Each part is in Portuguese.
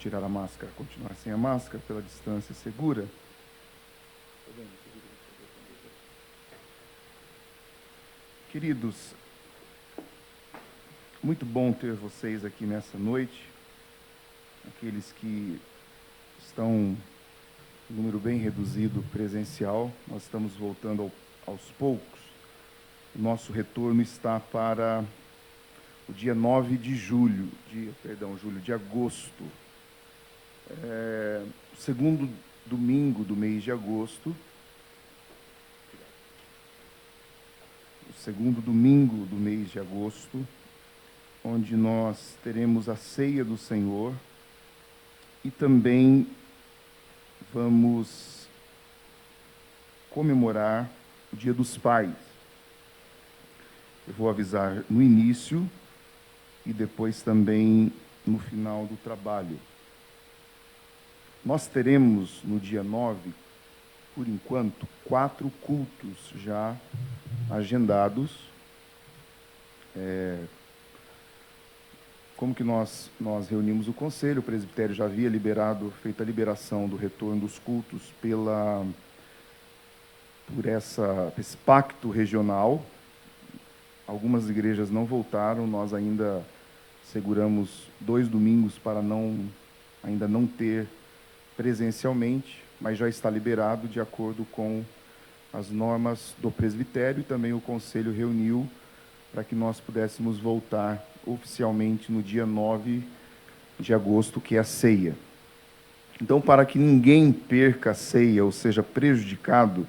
tirar a máscara, continuar sem a máscara, pela distância segura. Queridos, muito bom ter vocês aqui nessa noite. Aqueles que estão em número bem reduzido presencial, nós estamos voltando aos poucos. O nosso retorno está para o dia 9 de de agosto. O segundo domingo do mês de agosto. O segundo domingo do mês de agosto, onde nós teremos a ceia do Senhor e também vamos comemorar o Dia dos Pais. Eu vou avisar no início e depois também no final do trabalho. Nós teremos no dia 9, por enquanto, 4 cultos já agendados. Como que nós reunimos o conselho, o presbitério já havia feito a liberação do retorno dos cultos por esse pacto regional. Algumas igrejas não voltaram, nós ainda seguramos 2 domingos para ainda não ter presencialmente, mas já está liberado de acordo com as normas do presbitério, e também o conselho reuniu para que nós pudéssemos voltar oficialmente no dia 9 de agosto, que é a ceia. Então, para que ninguém perca a ceia ou seja prejudicado,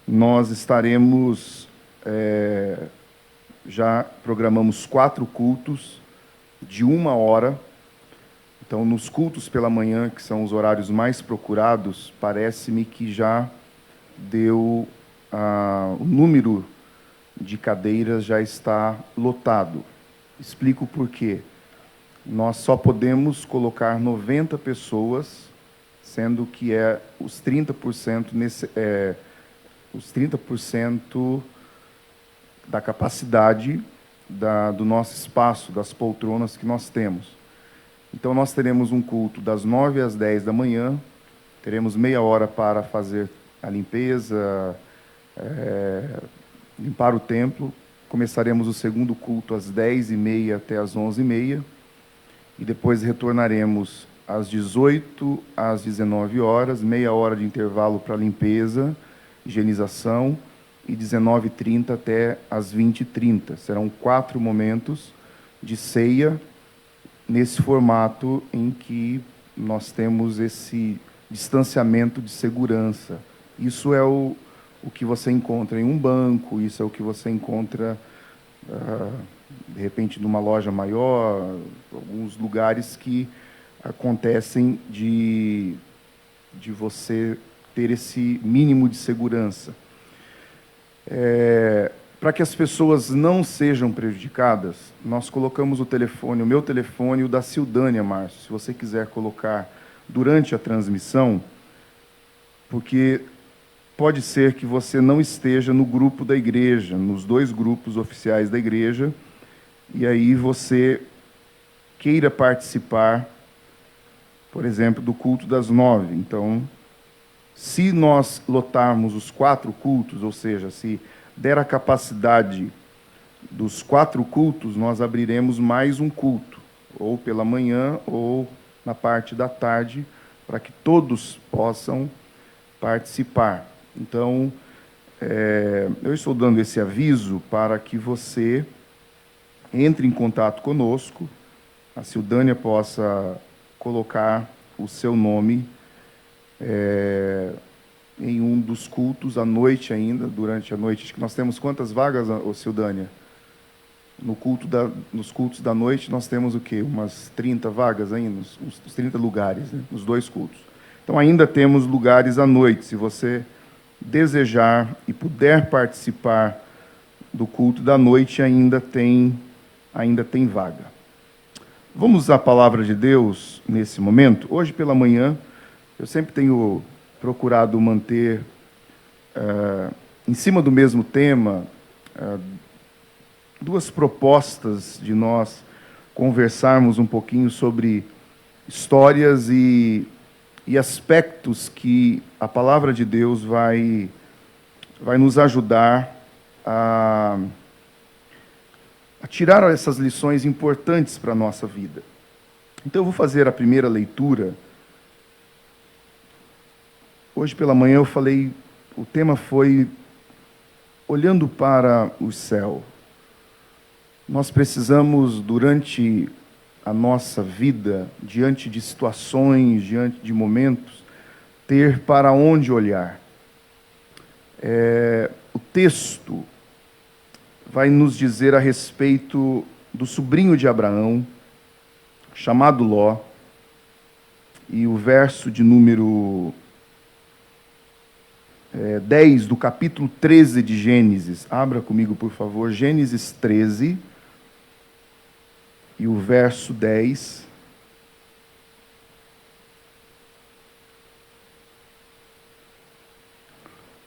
nós estaremos, já programamos 4 cultos de 1 hora. Então, nos cultos pela manhã, que são os horários mais procurados, parece-me que já deu o número de cadeiras já está lotado. Explico por quê. Nós só podemos colocar 90 pessoas, sendo que os 30% da capacidade do nosso espaço, das poltronas que nós temos. Então, nós teremos um culto das 9 às 10 da manhã, teremos meia hora para fazer a limpeza, limpar o templo. Começaremos o segundo culto às 10h30 até às 11h30, e depois retornaremos às 18 às 19 horas, meia hora de intervalo para limpeza, higienização, e 19h30 até às 20h30. Serão 4 momentos de ceia, nesse formato em que nós temos esse distanciamento de segurança. Isso é o que você encontra em um banco, isso é o que você encontra, de repente, numa loja maior, alguns lugares que acontecem de você ter esse mínimo de segurança. Para que as pessoas não sejam prejudicadas, nós colocamos o meu telefone e o da Cildânia, Márcio, se você quiser colocar durante a transmissão, porque pode ser que você não esteja no grupo da igreja, nos 2 grupos oficiais da igreja, e aí você queira participar, por exemplo, do culto das 9. Então, se nós lotarmos os 4 cultos, ou seja, se der a capacidade dos 4 cultos, nós abriremos mais um culto, ou pela manhã, ou na parte da tarde, para que todos possam participar. Então, eu estou dando esse aviso para que você entre em contato conosco, a Cildânia possa colocar o seu nome em um dos cultos à noite ainda, durante a noite. Acho que nós temos quantas vagas, Cildânia? Nos cultos da noite nós temos o quê? Umas 30 vagas ainda, uns 30 lugares, né? Nos 2 cultos. Então ainda temos lugares à noite. Se você desejar e puder participar do culto da noite, ainda tem vaga. Vamos à palavra de Deus nesse momento. Hoje pela manhã, eu sempre tenho procurado manter em cima do mesmo tema 2 propostas de nós conversarmos um pouquinho sobre histórias e aspectos que a palavra de Deus vai nos ajudar a tirar essas lições importantes para a nossa vida. Então eu vou fazer a primeira leitura. Hoje pela manhã eu falei, o tema foi olhando para o céu. Nós precisamos, durante a nossa vida, diante de situações, diante de momentos, ter para onde olhar. O texto vai nos dizer a respeito do sobrinho de Abraão, chamado Ló, e o verso de número 10 do capítulo 13 de Gênesis. Abra comigo, por favor, Gênesis 13, e o verso 10.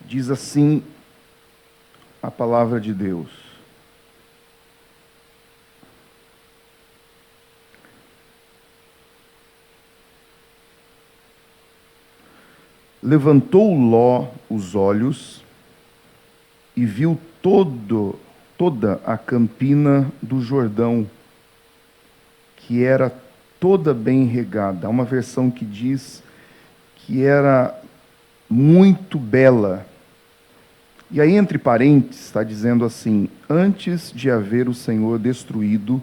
Diz assim a palavra de Deus: levantou Ló os olhos e viu toda a campina do Jordão, que era toda bem regada. Há uma versão que diz que era muito bela. E aí, entre parênteses, está dizendo assim: antes de haver o Senhor destruído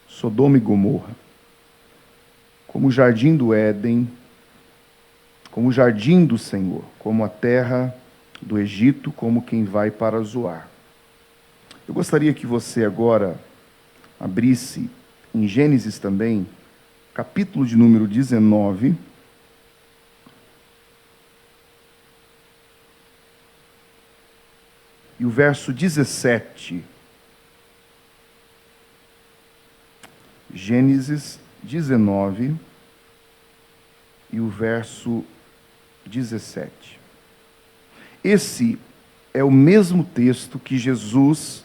Sodoma e Gomorra, como o jardim do Éden, como o jardim do Senhor, como a terra do Egito, como quem vai para Zoar. Eu gostaria que você agora abrisse em Gênesis também, capítulo de número 19, e o verso 17. Gênesis 19 e o verso 17. Esse é o mesmo texto que Jesus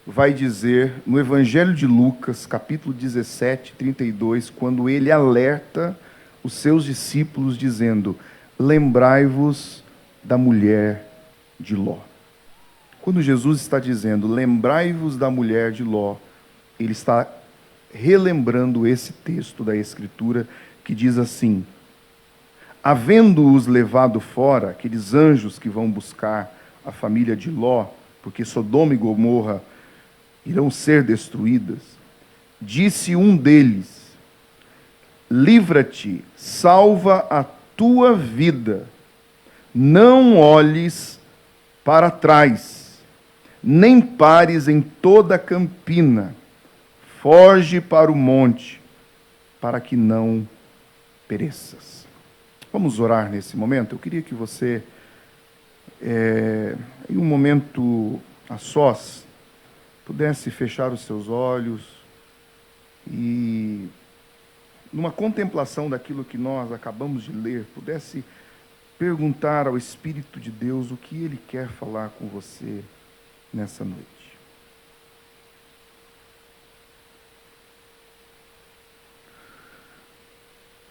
vai dizer no Evangelho de Lucas, capítulo 17, 32, quando ele alerta os seus discípulos dizendo: lembrai-vos da mulher de Ló. Quando Jesus está dizendo, lembrai-vos da mulher de Ló, ele está relembrando esse texto da Escritura que diz assim: havendo-os levado fora, aqueles anjos que vão buscar a família de Ló, porque Sodoma e Gomorra irão ser destruídas, disse um deles: livra-te, salva a tua vida, não olhes para trás, nem pares em toda a campina, foge para o monte, para que não pereças. Vamos orar nesse momento? Eu queria que você, em um momento a sós, pudesse fechar os seus olhos e, numa contemplação daquilo que nós acabamos de ler, pudesse perguntar ao Espírito de Deus o que Ele quer falar com você nessa noite.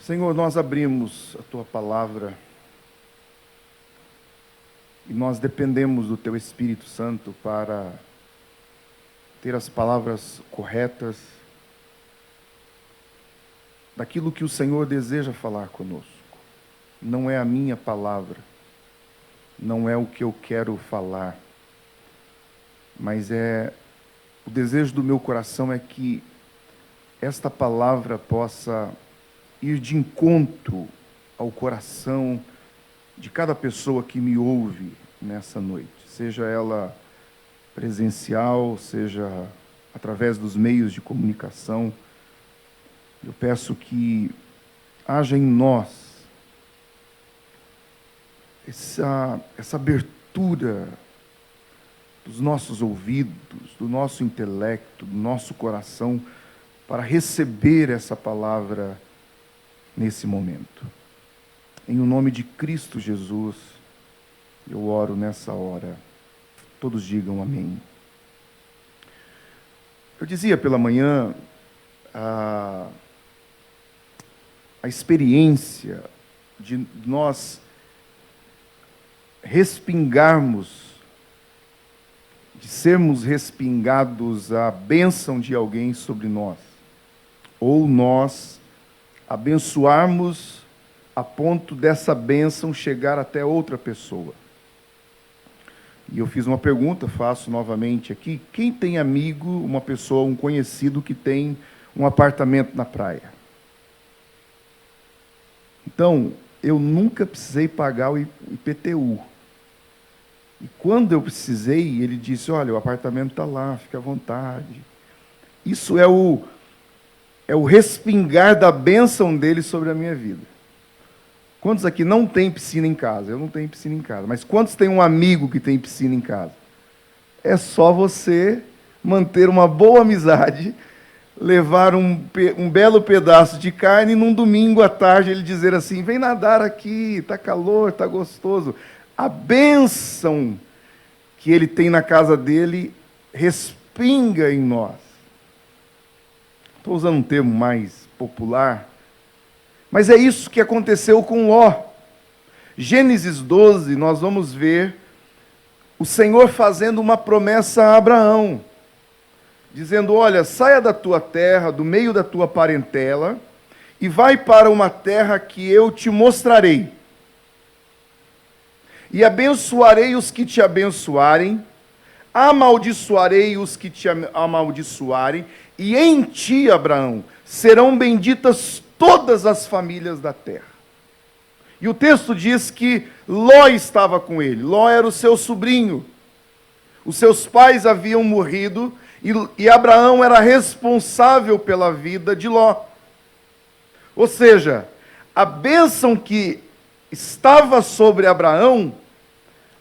Senhor, nós abrimos a Tua palavra e nós dependemos do Teu Espírito Santo para ter as palavras corretas daquilo que o Senhor deseja falar conosco. Não é a minha palavra, não é o que eu quero falar, mas o desejo do meu coração é que esta palavra possa ir de encontro ao coração de cada pessoa que me ouve nessa noite, seja ela presencial, seja através dos meios de comunicação. Eu peço que haja em nós essa abertura dos nossos ouvidos, do nosso intelecto, do nosso coração, para receber essa palavra nesse momento. Em o nome de Cristo Jesus, eu oro nessa hora. Todos digam amém. Eu dizia pela manhã, a experiência de nós respingarmos, de sermos respingados a bênção de alguém sobre nós, ou nós abençoarmos a ponto dessa bênção chegar até outra pessoa. E eu fiz uma pergunta, faço novamente aqui: quem tem amigo, uma pessoa, um conhecido que tem um apartamento na praia? Então, eu nunca precisei pagar o IPTU. E quando eu precisei, ele disse: olha, o apartamento está lá, fica à vontade. Isso é o respingar da bênção dele sobre a minha vida. Quantos aqui não tem piscina em casa? Eu não tenho piscina em casa. Mas quantos tem um amigo que tem piscina em casa? É só você manter uma boa amizade, levar um belo pedaço de carne e num domingo à tarde ele dizer assim: vem nadar aqui, está calor, está gostoso. A bênção que ele tem na casa dele respinga em nós. Estou usando um termo mais popular, mas é isso que aconteceu com Ló. Gênesis 12, nós vamos ver o Senhor fazendo uma promessa a Abraão, dizendo: olha, saia da tua terra, do meio da tua parentela, e vai para uma terra que eu te mostrarei. E abençoarei os que te abençoarem, amaldiçoarei os que te amaldiçoarem, e em ti, Abraão, serão benditas todas as famílias da terra. E o texto diz que Ló estava com ele. Ló era o seu sobrinho. Os seus pais haviam morrido e Abraão era responsável pela vida de Ló. Ou seja, a bênção que estava sobre Abraão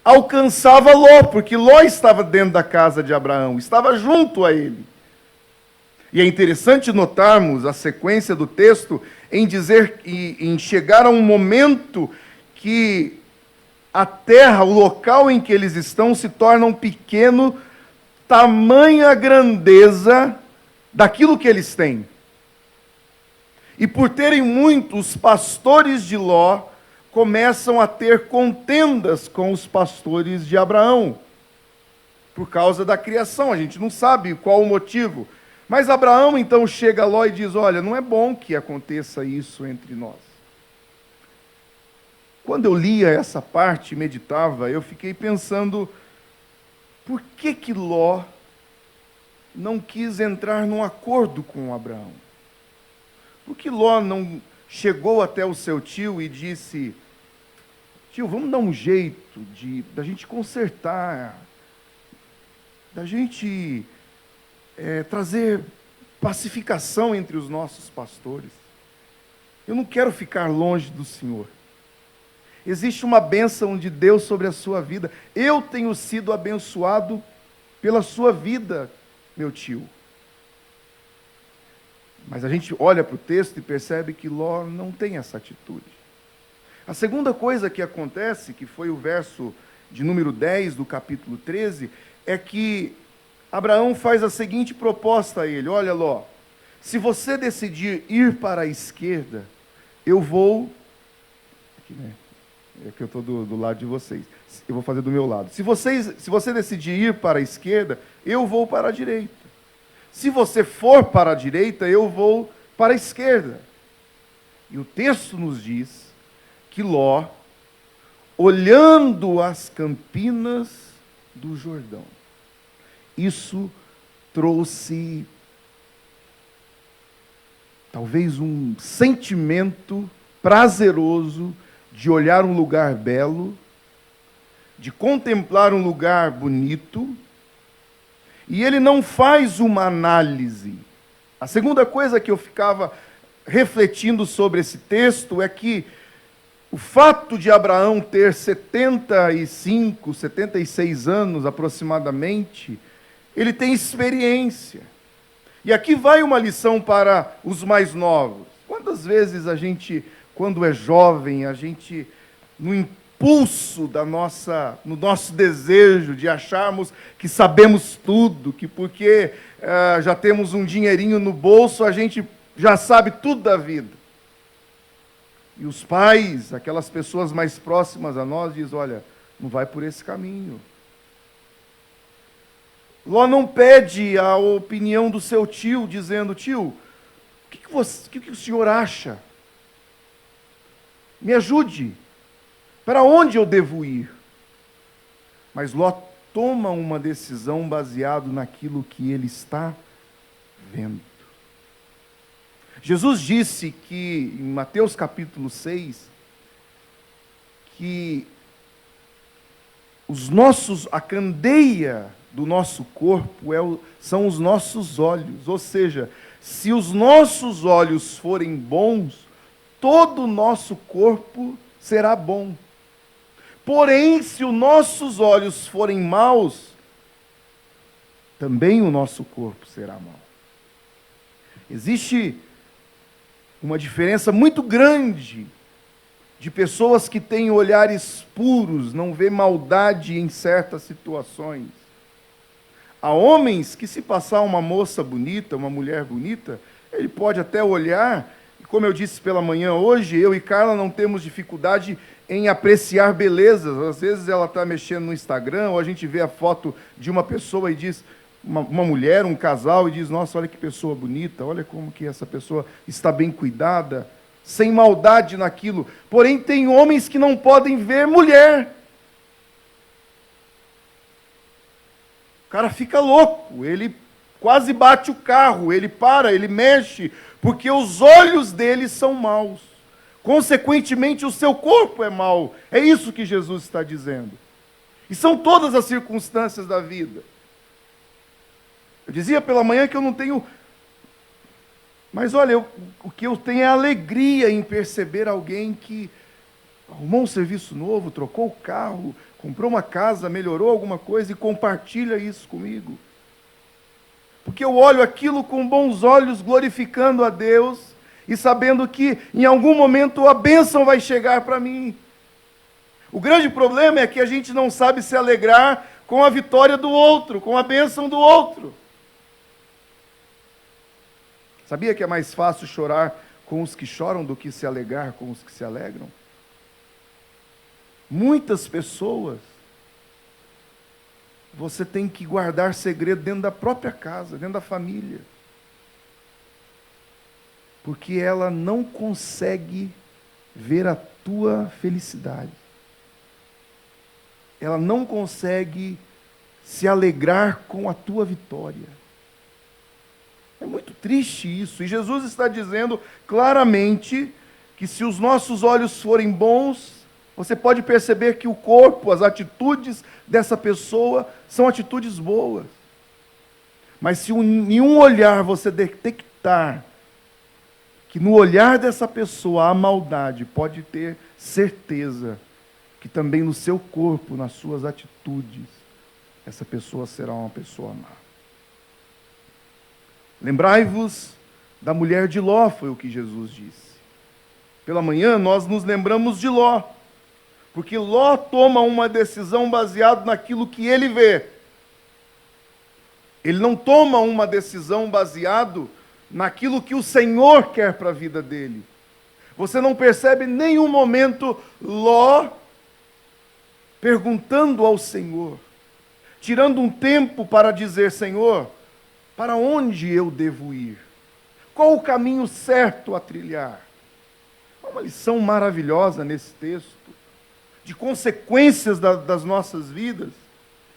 alcançava Ló, porque Ló estava dentro da casa de Abraão, estava junto a ele. E é interessante notarmos a sequência do texto em dizer, em chegar a um momento que a terra, o local em que eles estão, se torna um pequeno, tamanha grandeza daquilo que eles têm. E por terem muitos, os pastores de Ló começam a ter contendas com os pastores de Abraão, por causa da criação. A gente não sabe qual o motivo. Mas Abraão então chega a Ló e diz: olha, não é bom que aconteça isso entre nós. Quando eu lia essa parte, meditava, eu fiquei pensando, por que Ló não quis entrar num acordo com Abraão? Por que Ló não chegou até o seu tio e disse: tio, vamos dar um jeito da gente consertar, da gente trazer pacificação entre os nossos pastores. Eu não quero ficar longe do Senhor. Existe uma bênção de Deus sobre a sua vida. Eu tenho sido abençoado pela sua vida, meu tio. Mas a gente olha para o texto e percebe que Ló não tem essa atitude. A segunda coisa que acontece, que foi o verso de número 10 do capítulo 13, é que Abraão faz a seguinte proposta a ele: olha, Ló, se você decidir ir para a esquerda, eu vou... Aqui, né? É que eu estou do lado de vocês. Eu vou fazer do meu lado. Se você decidir ir para a esquerda, eu vou para a direita. Se você for para a direita, eu vou para a esquerda. E o texto nos diz que Ló, olhando as campinas do Jordão, isso trouxe talvez um sentimento prazeroso de olhar um lugar belo, de contemplar um lugar bonito, e ele não faz uma análise. A segunda coisa que eu ficava refletindo sobre esse texto é que o fato de Abraão ter 75, 76 anos aproximadamente, ele tem experiência. E aqui vai uma lição para os mais novos. Quantas vezes a gente, quando é jovem, a gente, no impulso no nosso desejo de acharmos que sabemos tudo, que porque já temos um dinheirinho no bolso, a gente já sabe tudo da vida. E os pais, aquelas pessoas mais próximas a nós, dizem, olha, não vai por esse caminho. Ló não pede a opinião do seu tio, dizendo, tio, o que o senhor acha? Me ajude. Para onde eu devo ir? Mas Ló toma uma decisão baseado naquilo que ele está vendo. Jesus disse que, em Mateus capítulo 6, que a candeia do nosso corpo são os nossos olhos. Ou seja, se os nossos olhos forem bons, todo o nosso corpo será bom. Porém, se os nossos olhos forem maus, também o nosso corpo será mau. Existe uma diferença muito grande de pessoas que têm olhares puros, não vê maldade em certas situações. Há homens que, se passar uma moça bonita, uma mulher bonita, ele pode até olhar, e como eu disse pela manhã hoje, eu e Carla não temos dificuldade em apreciar belezas. Às vezes ela está mexendo no Instagram, ou a gente vê a foto de uma pessoa e diz, uma mulher, um casal, e diz, nossa, olha que pessoa bonita, olha como que essa pessoa está bem cuidada, sem maldade naquilo. Porém, tem homens que não podem ver mulher. O cara fica louco, ele quase bate o carro, ele para, ele mexe, porque os olhos dele são maus. Consequentemente, o seu corpo é mau. É isso que Jesus está dizendo. E são todas as circunstâncias da vida. Eu dizia pela manhã que eu não tenho... Mas olha, o que eu tenho é alegria em perceber alguém que arrumou um serviço novo, trocou o carro, comprou uma casa, melhorou alguma coisa e compartilha isso comigo. Porque eu olho aquilo com bons olhos, glorificando a Deus e sabendo que em algum momento a bênção vai chegar para mim. O grande problema é que a gente não sabe se alegrar com a vitória do outro, com a bênção do outro. Sabia que é mais fácil chorar com os que choram do que se alegrar com os que se alegram? Muitas pessoas, você tem que guardar segredo dentro da própria casa, dentro da família. Porque ela não consegue ver a tua felicidade. Ela não consegue se alegrar com a tua vitória. É muito triste isso. E Jesus está dizendo claramente que se os nossos olhos forem bons, você pode perceber que o corpo, as atitudes dessa pessoa são atitudes boas. Mas se em um olhar você detectar que no olhar dessa pessoa há maldade, pode ter certeza que também no seu corpo, nas suas atitudes, essa pessoa será uma pessoa má. Lembrai-vos da mulher de Ló, foi o que Jesus disse. Pela manhã nós nos lembramos de Ló, porque Ló toma uma decisão baseada naquilo que ele vê. Ele não toma uma decisão baseado naquilo que o Senhor quer para a vida dele. Você não percebe em nenhum momento Ló perguntando ao Senhor, tirando um tempo para dizer, Senhor, para onde eu devo ir? Qual o caminho certo a trilhar? Há uma lição maravilhosa nesse texto, de consequências das nossas vidas,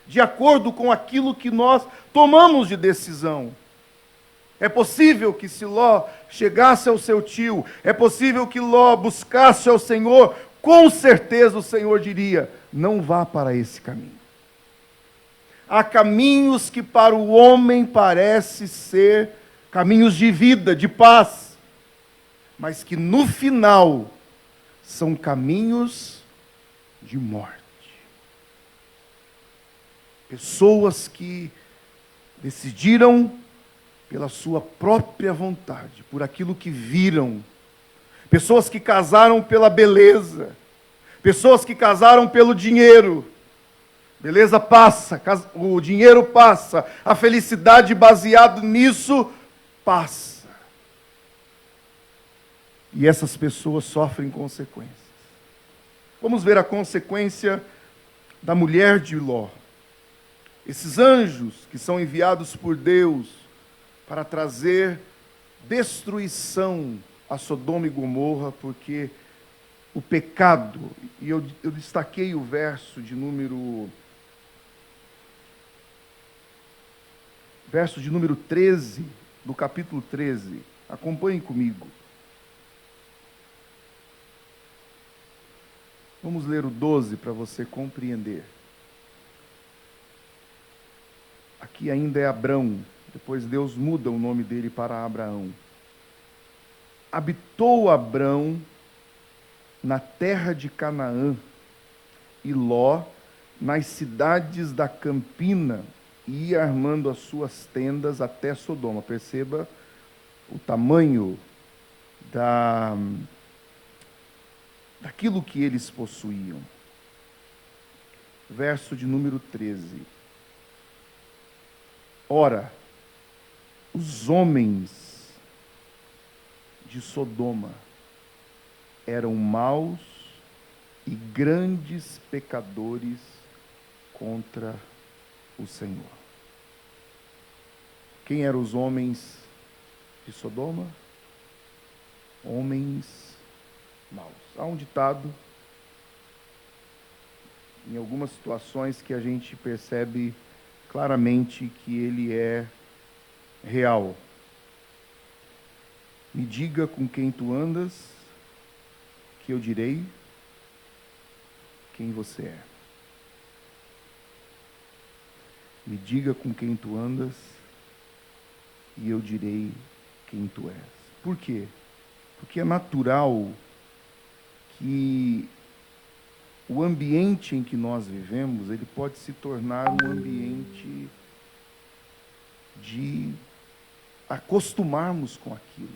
de acordo com aquilo que nós tomamos de decisão. É possível que se Ló chegasse ao seu tio, é possível que Ló buscasse ao Senhor, com certeza o Senhor diria, não vá para esse caminho. Há caminhos que para o homem parecem ser caminhos de vida, de paz, mas que no final são caminhos de morte. Pessoas que decidiram pela sua própria vontade, por aquilo que viram. Pessoas que casaram pela beleza. Pessoas que casaram pelo dinheiro. Beleza passa, o dinheiro passa, a felicidade baseada nisso passa. E essas pessoas sofrem consequências. Vamos ver a consequência da mulher de Ló. Esses anjos que são enviados por Deus para trazer destruição a Sodoma e Gomorra, porque o pecado, e eu destaquei o verso de número 13, do capítulo 13. Acompanhem comigo. Vamos ler o 12 para você compreender. Aqui ainda é Abrão, depois Deus muda o nome dele para Abraão. Habitou Abrão na terra de Canaã, e Ló nas cidades da campina, e ia armando as suas tendas até Sodoma. Perceba o tamanho daquilo que eles possuíam. Verso de número 13. Ora, os homens de Sodoma eram maus e grandes pecadores contra o Senhor. Quem eram os homens de Sodoma? Homens maus. Há um ditado, em algumas situações, que a gente percebe claramente que ele é real. Me diga com quem tu andas, que eu direi quem você é. Me diga com quem tu andas, e eu direi quem tu és. Por quê? Porque é natural que o ambiente em que nós vivemos, ele pode se tornar um ambiente de acostumarmos com aquilo.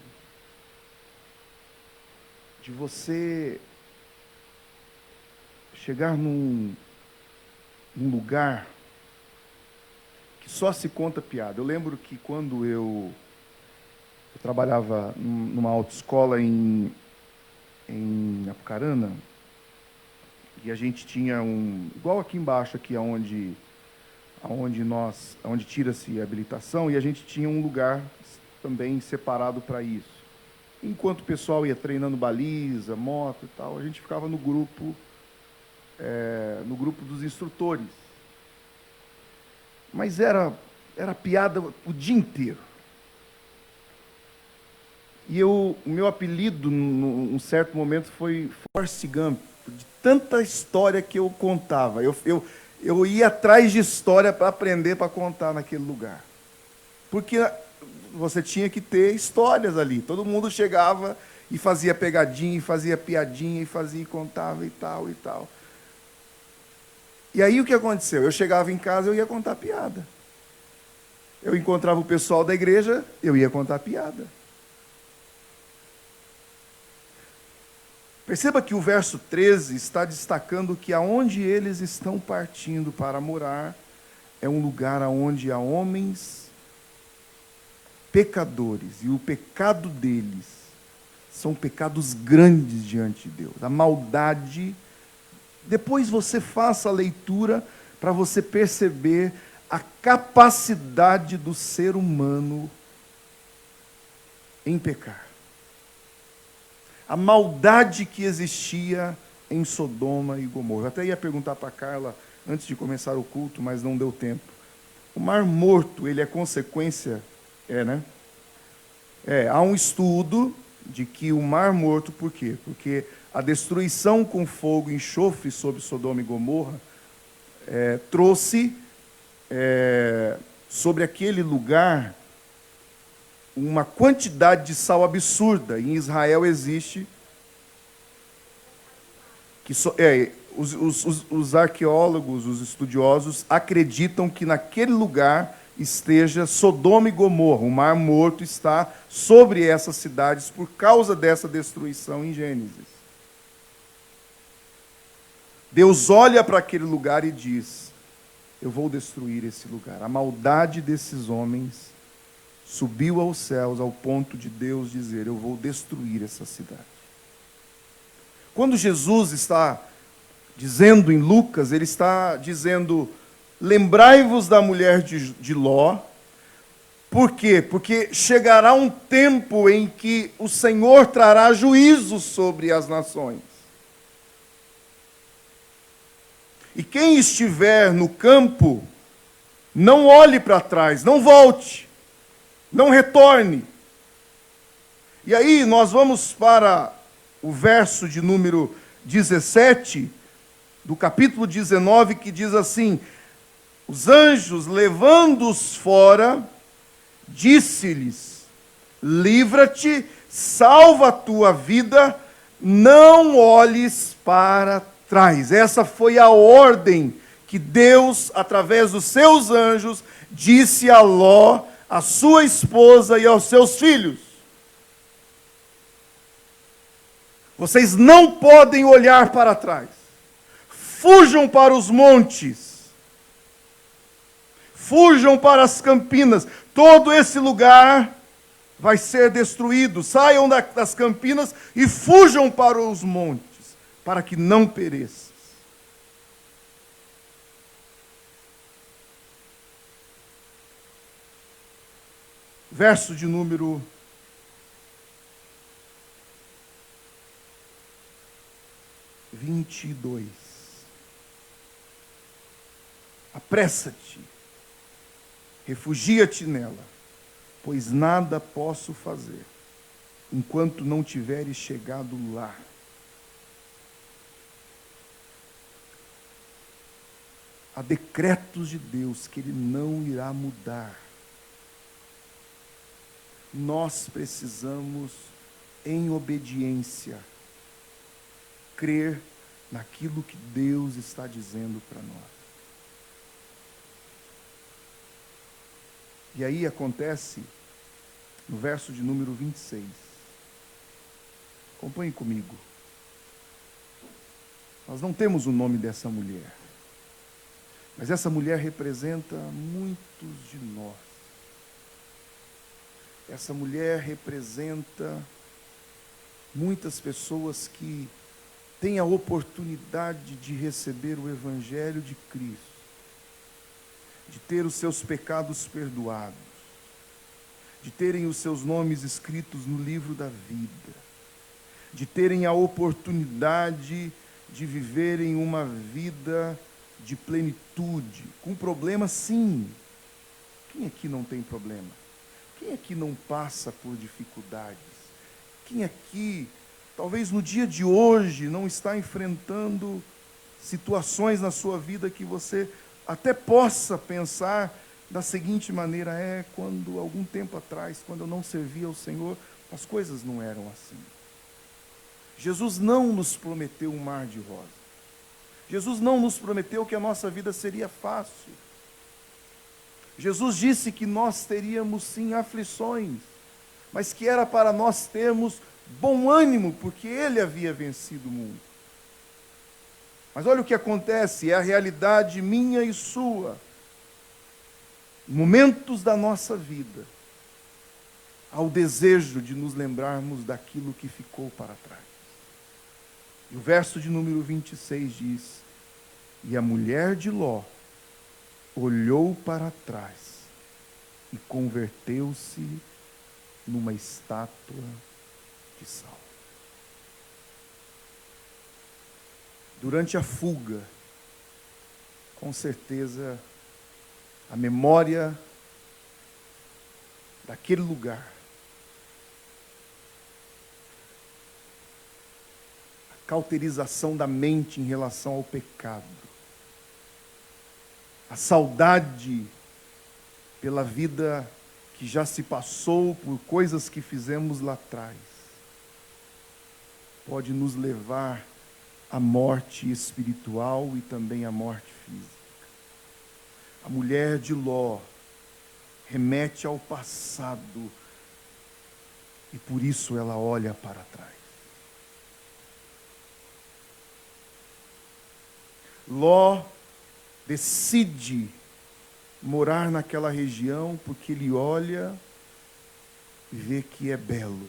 De você chegar num lugar que só se conta piada. Eu lembro que quando eu trabalhava numa autoescola em Apucarana, e a gente tinha igual aqui embaixo, aqui onde tira-se a habilitação, e a gente tinha um lugar também separado para isso. Enquanto o pessoal ia treinando baliza, moto e tal, a gente ficava no grupo dos instrutores. Mas era piada o dia inteiro. E o meu apelido, num certo momento, foi Forrest Gump, de tanta história que eu contava. Eu ia atrás de história para aprender, para contar naquele lugar. Porque você tinha que ter histórias ali. Todo mundo chegava e fazia pegadinha, e fazia piadinha, e contava e tal, e tal. E aí o que aconteceu? Eu chegava em casa, eu ia contar piada. Eu encontrava o pessoal da igreja, eu ia contar piada. Perceba que o verso 13 está destacando que aonde eles estão partindo para morar é um lugar onde há homens pecadores, e o pecado deles são pecados grandes diante de Deus. A maldade. Depois você faça a leitura para você perceber a capacidade do ser humano em pecar. A maldade que existia em Sodoma e Gomorra. Eu até ia perguntar para a Carla antes de começar o culto, mas não deu tempo. O Mar Morto, ele é consequência, né? Há um estudo de que o Mar Morto, por quê? Porque a destruição com fogo e enxofre sobre Sodoma e Gomorra trouxe sobre aquele lugar uma quantidade de sal absurda. Em Israel existe que os arqueólogos, os estudiosos acreditam que naquele lugar esteja Sodoma e Gomorra. O Mar Morto está sobre essas cidades por causa dessa destruição em Gênesis. Deus olha para aquele lugar e diz: eu vou destruir esse lugar. A maldade desses homens subiu aos céus ao ponto de Deus dizer: eu vou destruir essa cidade. Quando Jesus está dizendo em Lucas, ele está dizendo: lembrai-vos da mulher de Ló. Por quê? Porque chegará um tempo em que o Senhor trará juízo sobre as nações. E quem estiver no campo, não olhe para trás, não volte, não retorne. E aí nós vamos para o verso de número 17, do capítulo 19, que diz assim: os anjos, levando-os fora, disse-lhes: livra-te, salva a tua vida, não olhes para trás. Essa foi a ordem que Deus, através dos seus anjos, disse a Ló, a sua esposa e aos seus filhos. Vocês não podem olhar para trás. Fujam para os montes. Fujam para as campinas. Todo esse lugar vai ser destruído. Saiam das campinas e fujam para os montes, para que não pereças. Verso de número 22. Apressa-te, refugia-te nela, pois nada posso fazer, enquanto não tiveres chegado lá. Há decretos de Deus que Ele não irá mudar. Nós precisamos, em obediência, crer naquilo que Deus está dizendo para nós. E aí acontece, no verso de número 26. Acompanhe comigo. Nós não temos o nome dessa mulher, mas essa mulher representa muitos de nós. Essa mulher representa muitas pessoas que têm a oportunidade de receber o Evangelho de Cristo, de ter os seus pecados perdoados, de terem os seus nomes escritos no livro da vida, de terem a oportunidade de viverem uma vida de plenitude, com problemas sim. Quem aqui não tem problema? Quem aqui não passa por dificuldades? Quem aqui, talvez no dia de hoje, não está enfrentando situações na sua vida que você até possa pensar da seguinte maneira: quando algum tempo atrás, quando eu não servia ao Senhor, as coisas não eram assim. Jesus não nos prometeu um mar de rosas. Jesus não nos prometeu que a nossa vida seria fácil. Jesus disse que nós teríamos sim aflições, mas que era para nós termos bom ânimo, porque Ele havia vencido o mundo. Mas olha o que acontece, é a realidade minha e sua. Momentos da nossa vida, há o desejo de nos lembrarmos daquilo que ficou para trás. E o verso de número 26 diz: e a mulher de Ló olhou para trás e converteu-se numa estátua de sal. Durante a fuga, com certeza, a memória daquele lugar, a cauterização da mente em relação ao pecado, a saudade pela vida que já se passou, por coisas que fizemos lá atrás, pode nos levar à morte espiritual e também à morte física. A mulher de Ló remete ao passado e por isso ela olha para trás. Ló decide morar naquela região porque ele olha e vê que é belo.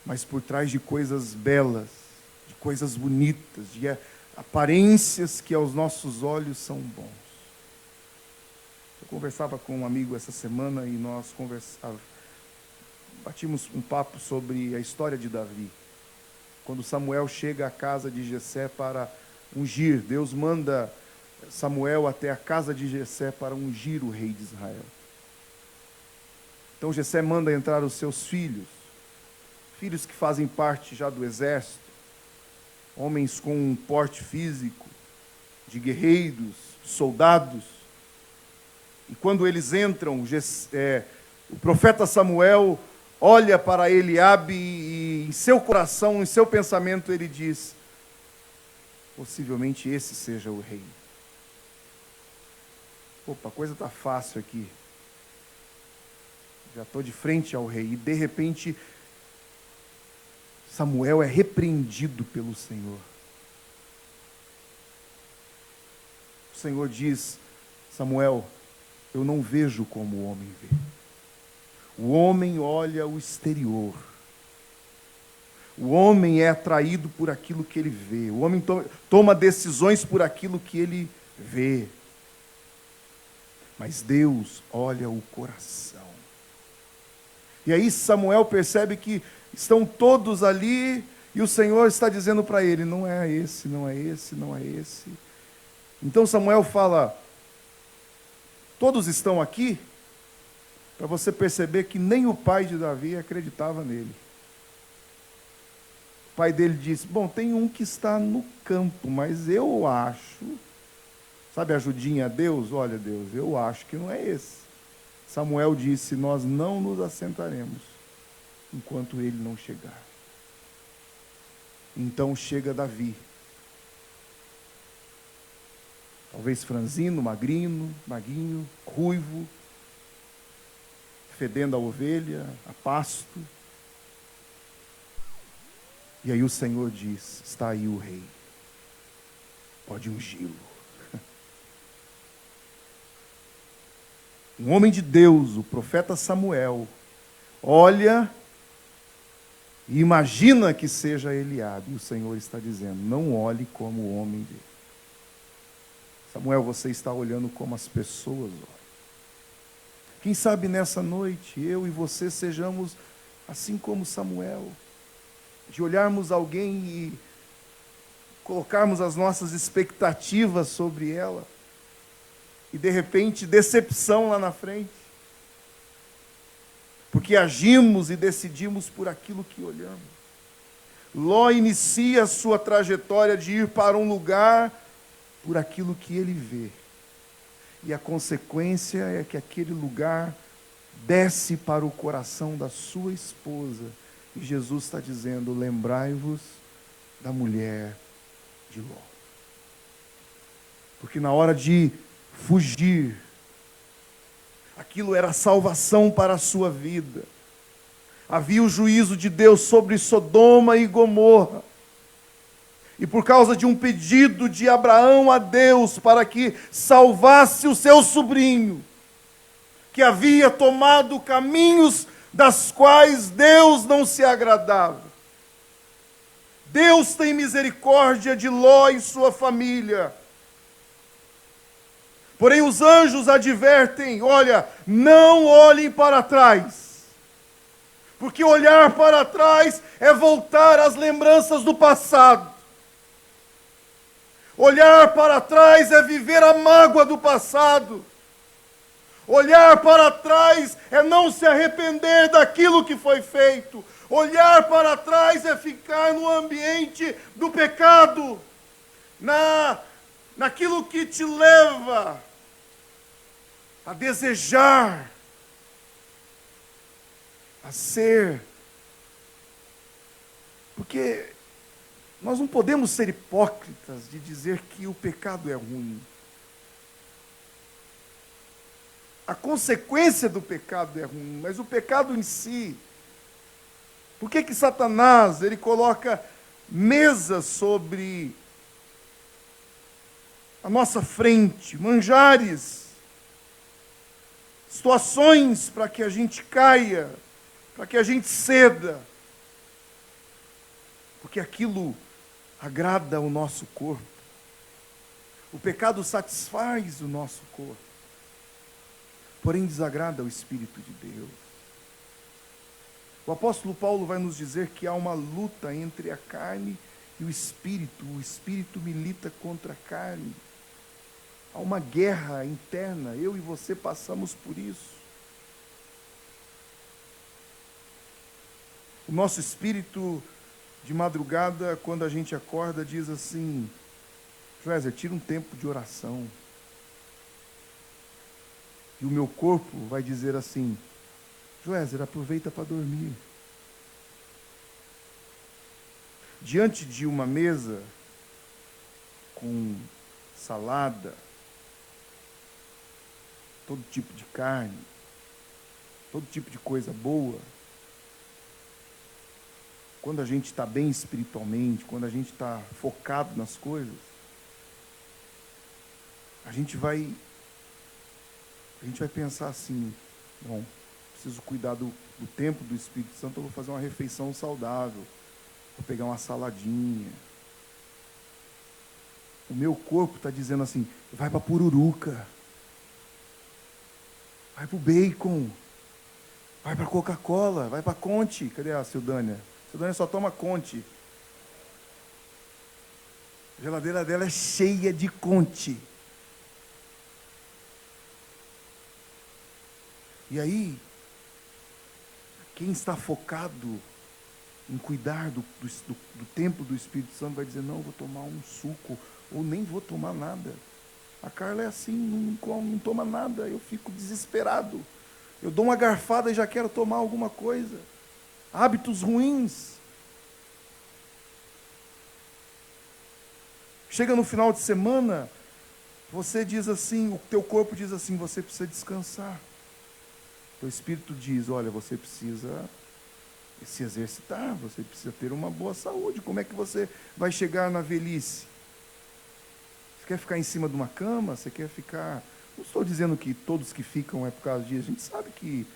Mas por trás de coisas belas, de coisas bonitas, de aparências que aos nossos olhos são bons. Eu conversava com um amigo essa semana e nós batimos um papo sobre a história de Davi. Quando Samuel chega à casa de Jessé para ungir, Deus manda Samuel até a casa de Jessé para ungir o rei de Israel. Então Jessé manda entrar os seus filhos que fazem parte já do exército, homens com um porte físico, de guerreiros, soldados. E quando eles entram, o profeta Samuel olha para Eliabe e em seu coração, em seu pensamento, ele diz: possivelmente esse seja o rei. Opa, a coisa está fácil aqui. Já estou de frente ao rei. E de repente, Samuel é repreendido pelo Senhor. O Senhor diz: Samuel, eu não vejo como o homem vê. O homem olha o exterior. O homem é atraído por aquilo que ele vê. O homem toma decisões por aquilo que ele vê. Mas Deus olha o coração. E aí Samuel percebe que estão todos ali e o Senhor está dizendo para ele: não é esse, não é esse, não é esse. Então Samuel fala: todos estão aqui? Para você perceber que nem o pai de Davi acreditava nele. O pai dele disse: bom, tem um que está no campo, mas eu acho, sabe, ajudinha a Deus? Olha, Deus, eu acho que não é esse. Samuel disse: nós não nos assentaremos enquanto ele não chegar. Então chega Davi. Talvez franzino, maguinho, ruivo, fedendo a ovelha, a pasto. E aí o Senhor diz: está aí o rei, pode ungí-lo. Um homem de Deus, o profeta Samuel, olha e imagina que seja Eliabe. E o Senhor está dizendo: não olhe como o homem vê. Samuel, você está olhando como as pessoas olham. Quem sabe nessa noite, eu e você sejamos assim como Samuel, de olharmos alguém e colocarmos as nossas expectativas sobre ela, e de repente decepção lá na frente, porque agimos e decidimos por aquilo que olhamos. Ló inicia a sua trajetória de ir para um lugar por aquilo que ele vê. E a consequência é que aquele lugar desce para o coração da sua esposa. E Jesus está dizendo: lembrai-vos da mulher de Ló. Porque na hora de fugir, aquilo era salvação para a sua vida. Havia o juízo de Deus sobre Sodoma e Gomorra. E por causa de um pedido de Abraão a Deus para que salvasse o seu sobrinho, que havia tomado caminhos das quais Deus não se agradava, Deus tem misericórdia de Ló e sua família. Porém os anjos advertem: olha, não olhem para trás, porque olhar para trás é voltar às lembranças do passado. Olhar para trás é viver a mágoa do passado. Olhar para trás é não se arrepender daquilo que foi feito. Olhar para trás é ficar no ambiente do pecado, naquilo que te leva a desejar, a ser. Porque nós não podemos ser hipócritas de dizer que o pecado é ruim. A consequência do pecado é ruim, mas o pecado em si. Por que Satanás ele coloca mesas sobre a nossa frente, manjares, situações para que a gente caia, para que a gente ceda, porque aquilo agrada o nosso corpo. O pecado satisfaz o nosso corpo, porém desagrada o Espírito de Deus. O apóstolo Paulo vai nos dizer que há uma luta entre a carne e o Espírito milita contra a carne. Há uma guerra interna, eu e você passamos por isso. O nosso espírito, de madrugada, quando a gente acorda, diz assim: Joézer, tira um tempo de oração. E o meu corpo vai dizer assim: Joézer, aproveita para dormir. Diante de uma mesa com salada, todo tipo de carne, todo tipo de coisa boa, quando a gente está bem espiritualmente, quando a gente está focado nas coisas, a gente vai pensar assim: bom, preciso cuidar do tempo do Espírito Santo, eu vou fazer uma refeição saudável, vou pegar uma saladinha. O meu corpo está dizendo assim: vai para a pururuca, vai para o bacon, vai para a Coca-Cola, vai para a Conte. Cadê a Sildânia? A Sildânia só toma Conte. A geladeira dela é cheia de Conte. E aí, quem está focado em cuidar do templo do Espírito Santo vai dizer: não, vou tomar um suco, ou nem vou tomar nada. A Carla é assim, não toma nada, eu fico desesperado. Eu dou uma garfada e já quero tomar alguma coisa. Hábitos ruins. Chega no final de semana, você diz assim, o teu corpo diz assim: você precisa descansar. O espírito diz: olha, você precisa se exercitar, você precisa ter uma boa saúde. Como é que você vai chegar na velhice? Você quer ficar em cima de uma cama? Você quer ficar... Não estou dizendo que todos que ficam é por causa disso. A gente sabe que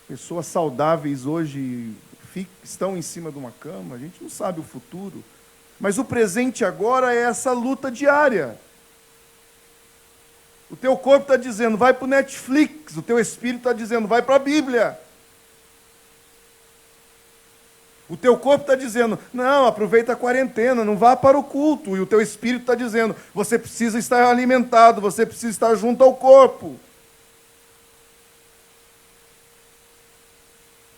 pessoas saudáveis hoje estão em cima de uma cama. A gente não sabe o futuro. Mas o presente agora é essa luta diária. O teu corpo está dizendo: vai para o Netflix. O teu espírito está dizendo: vai para a Bíblia. O teu corpo está dizendo: não, aproveita a quarentena, não vá para o culto. E o teu espírito está dizendo: você precisa estar alimentado, você precisa estar junto ao corpo.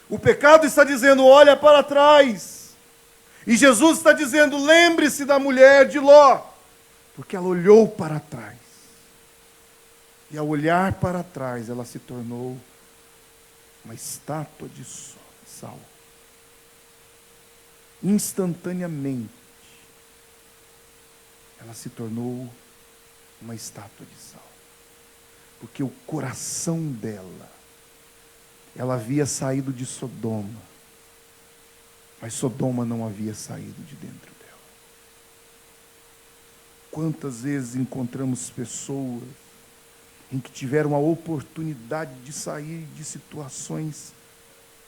O pecado está dizendo: olha para trás. E Jesus está dizendo: lembre-se da mulher de Ló, porque ela olhou para trás. E ao olhar para trás, ela se tornou uma estátua de sal. Instantaneamente, ela se tornou uma estátua de sal. Porque o coração dela, ela havia saído de Sodoma, mas Sodoma não havia saído de dentro dela. Quantas vezes encontramos pessoas em que tiveram a oportunidade de sair de situações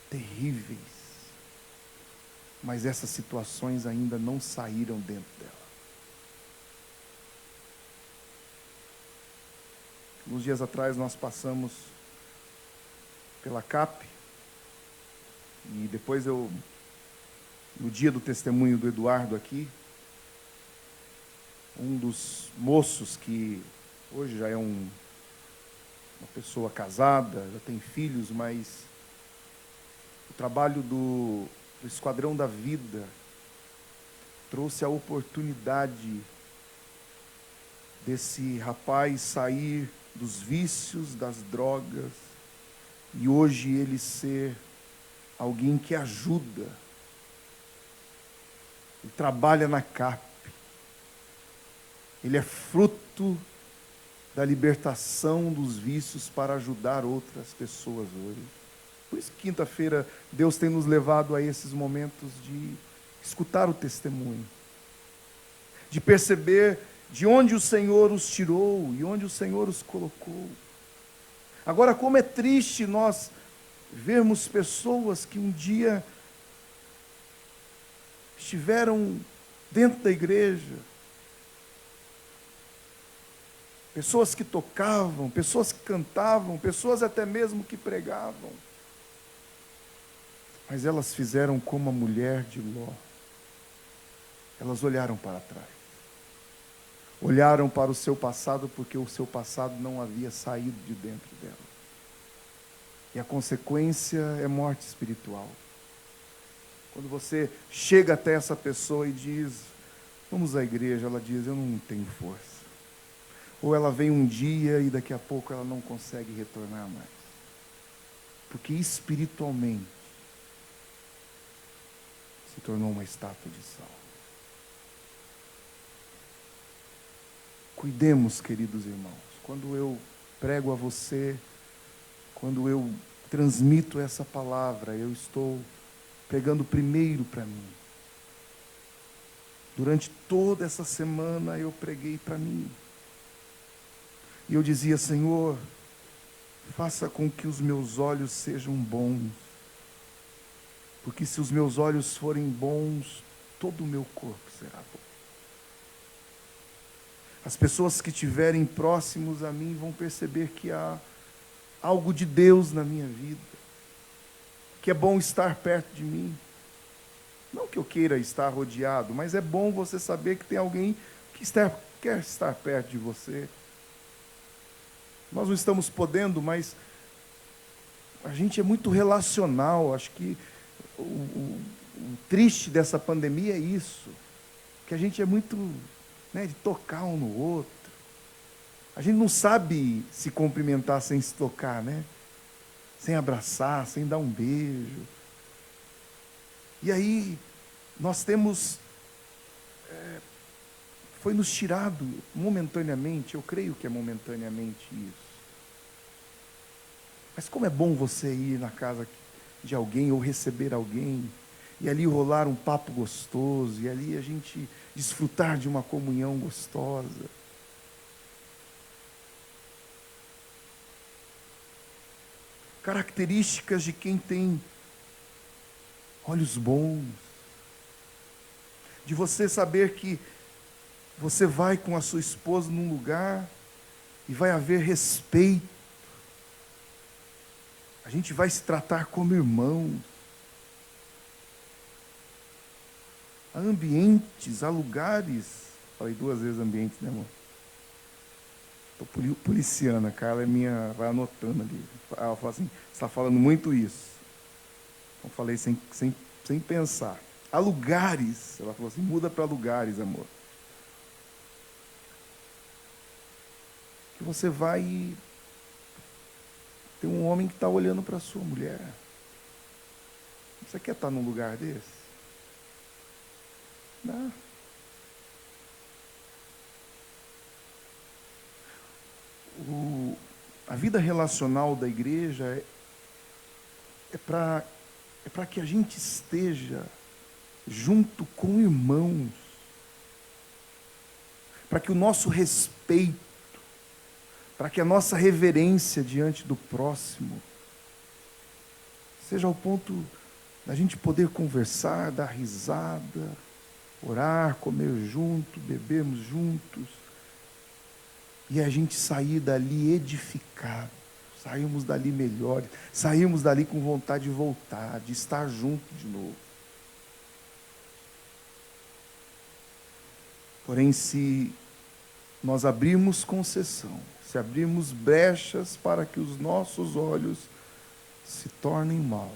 terríveis, mas essas situações ainda não saíram dentro dela. Uns dias atrás nós passamos pela CAP, e depois no dia do testemunho do Eduardo aqui, um dos moços que hoje já é uma pessoa casada, já tem filhos, mas o trabalho do Esquadrão da Vida trouxe a oportunidade desse rapaz sair dos vícios, das drogas, e hoje ele ser alguém que ajuda. Ele trabalha na CAP. Ele é fruto da libertação dos vícios para ajudar outras pessoas hoje. Por isso que quinta-feira Deus tem nos levado a esses momentos de escutar o testemunho, de perceber de onde o Senhor os tirou e onde o Senhor os colocou. Agora, como é triste nós vermos pessoas que um dia estiveram dentro da igreja, pessoas que tocavam, pessoas que cantavam, pessoas até mesmo que pregavam, mas elas fizeram como a mulher de Ló. Elas olharam para trás. Olharam para o seu passado porque o seu passado não havia saído de dentro dela. E a consequência é morte espiritual. Quando você chega até essa pessoa e diz, vamos à igreja, ela diz, eu não tenho força. Ou ela vem um dia e daqui a pouco ela não consegue retornar mais. Porque espiritualmente se tornou uma estátua de sal. Cuidemos, queridos irmãos, quando eu prego a você, quando eu transmito essa palavra, eu estou pregando primeiro para mim. Durante toda essa semana eu preguei para mim. E eu dizia, Senhor, faça com que os meus olhos sejam bons. Porque se os meus olhos forem bons, todo o meu corpo será bom. As pessoas que estiverem próximos a mim vão perceber que há algo de Deus na minha vida. Que é bom estar perto de mim. Não que eu queira estar rodeado, mas é bom você saber que tem alguém que quer estar perto de você. Nós não estamos podendo, mas a gente é muito relacional. Acho que o triste dessa pandemia é isso. Que a gente é muito, de tocar um no outro. A gente não sabe se cumprimentar sem se tocar, sem abraçar, sem dar um beijo. E aí, nós temos, foi nos tirado momentaneamente, eu creio que é momentaneamente isso. Mas como é bom você ir na casa de alguém ou receber alguém, e ali rolar um papo gostoso, e ali a gente desfrutar de uma comunhão gostosa. Características de quem tem olhos bons, de você saber que você vai com a sua esposa num lugar e vai haver respeito, a gente vai se tratar como irmãos, há ambientes, há lugares, falei 2 vezes ambientes, amor? Estou policiando, a Carla vai anotando ali, ela fala assim, você está falando muito isso, eu falei sem pensar. Há lugares, ela falou assim, muda para lugares, amor. Que você vai e tem um homem que está olhando para a sua mulher. Você quer estar num lugar desse? Não. A vida relacional da igreja é para que a gente esteja junto com irmãos, para que o nosso respeito, para que a nossa reverência diante do próximo seja ao ponto da gente poder conversar, dar risada, orar, comer junto, bebermos juntos, e a gente sair dali edificado, saímos dali melhores, saímos dali com vontade de voltar, de estar junto de novo. Porém, se nós abrirmos concessão, se abrirmos brechas para que os nossos olhos se tornem maus,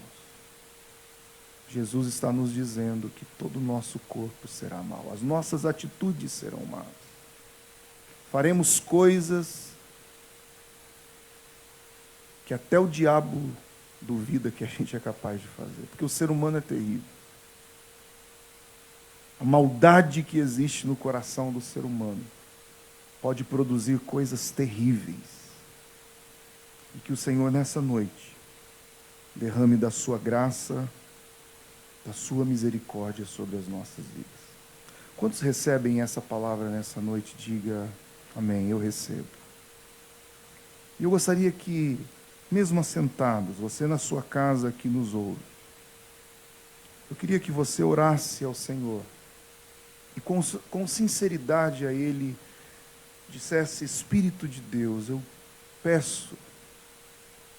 Jesus está nos dizendo que todo o nosso corpo será mau, as nossas atitudes serão más. Faremos coisas que até o diabo duvida que a gente é capaz de fazer, porque o ser humano é terrível. A maldade que existe no coração do ser humano pode produzir coisas terríveis. E que o Senhor nessa noite derrame da sua graça, da sua misericórdia sobre as nossas vidas. Quantos recebem essa palavra nessa noite? Diga amém, eu recebo. E eu gostaria que mesmo assentados, você na sua casa que nos ouve, eu queria que você orasse ao Senhor e com sinceridade a Ele dissesse: Espírito de Deus, eu peço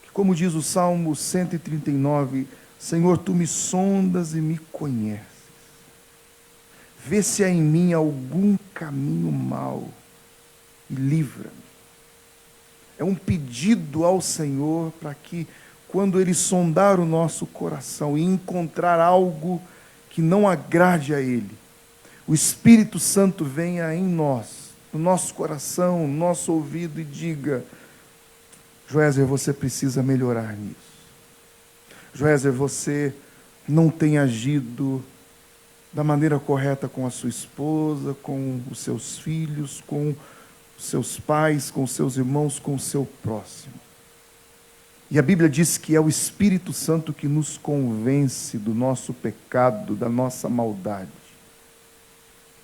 que, como diz o Salmo 139, Senhor, Tu me sondas e me conheces. Vê se há em mim algum caminho mau e livra-me. É um pedido ao Senhor para que, quando Ele sondar o nosso coração e encontrar algo que não agrade a Ele, o Espírito Santo venha em nós, no nosso coração, no nosso ouvido e diga: Joézer, você precisa melhorar nisso. Joézer, você não tem agido da maneira correta com a sua esposa, com os seus filhos, com os seus pais, com os seus irmãos, com o seu próximo. E a Bíblia diz que é o Espírito Santo que nos convence do nosso pecado, da nossa maldade.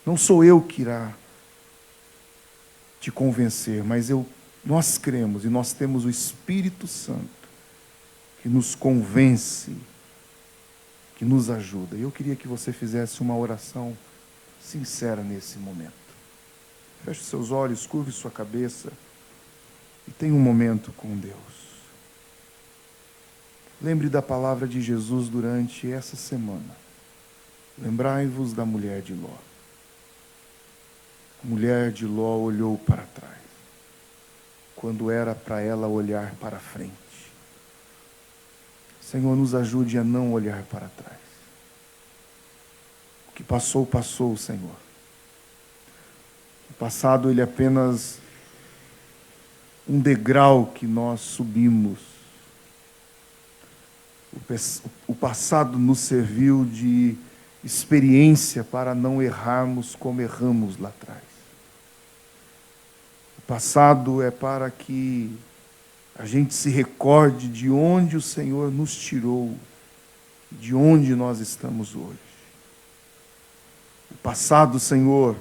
Não sou eu que irá te convencer, mas nós cremos e nós temos o Espírito Santo que nos convence, que nos ajuda. E eu queria que você fizesse uma oração sincera nesse momento. Feche seus olhos, curve sua cabeça e tenha um momento com Deus. Lembre da palavra de Jesus durante essa semana. Lembrai-vos da mulher de Ló. A mulher de Ló olhou para trás, quando era para ela olhar para frente. Senhor, nos ajude a não olhar para trás. O que passou, passou, Senhor. O passado, ele é apenas um degrau que nós subimos. O passado nos serviu de experiência para não errarmos como erramos lá atrás. O passado é para que a gente se recorde de onde o Senhor nos tirou, de onde nós estamos hoje. O passado, Senhor,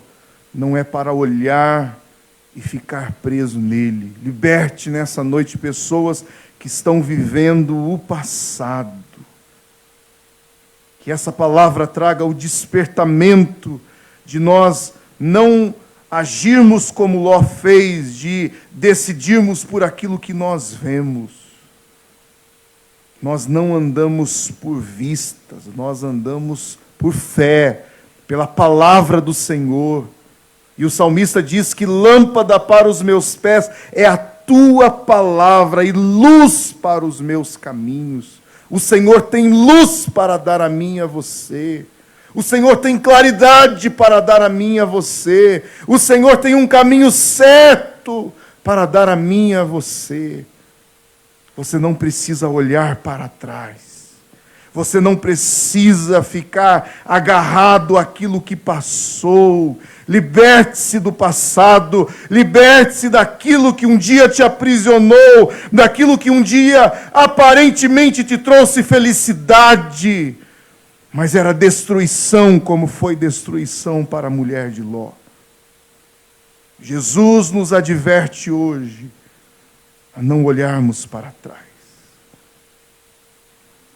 não é para olhar e ficar preso nele. Liberte nessa noite pessoas que estão vivendo o passado. Que essa palavra traga o despertamento de nós não agirmos como Ló fez, de decidirmos por aquilo que nós vemos. Nós não andamos por vistas, nós andamos por fé, pela palavra do Senhor. E o salmista diz que lâmpada para os meus pés é a tua palavra e luz para os meus caminhos. O Senhor tem luz para dar a mim e a você. O Senhor tem claridade para dar a mim e a você. O Senhor tem um caminho certo para dar a mim e a você. Você não precisa olhar para trás. Você não precisa ficar agarrado àquilo que passou. Liberte-se do passado. Liberte-se daquilo que um dia te aprisionou. Daquilo que um dia aparentemente te trouxe felicidade. Mas era destruição, como foi destruição para a mulher de Ló. Jesus nos adverte hoje a não olharmos para trás,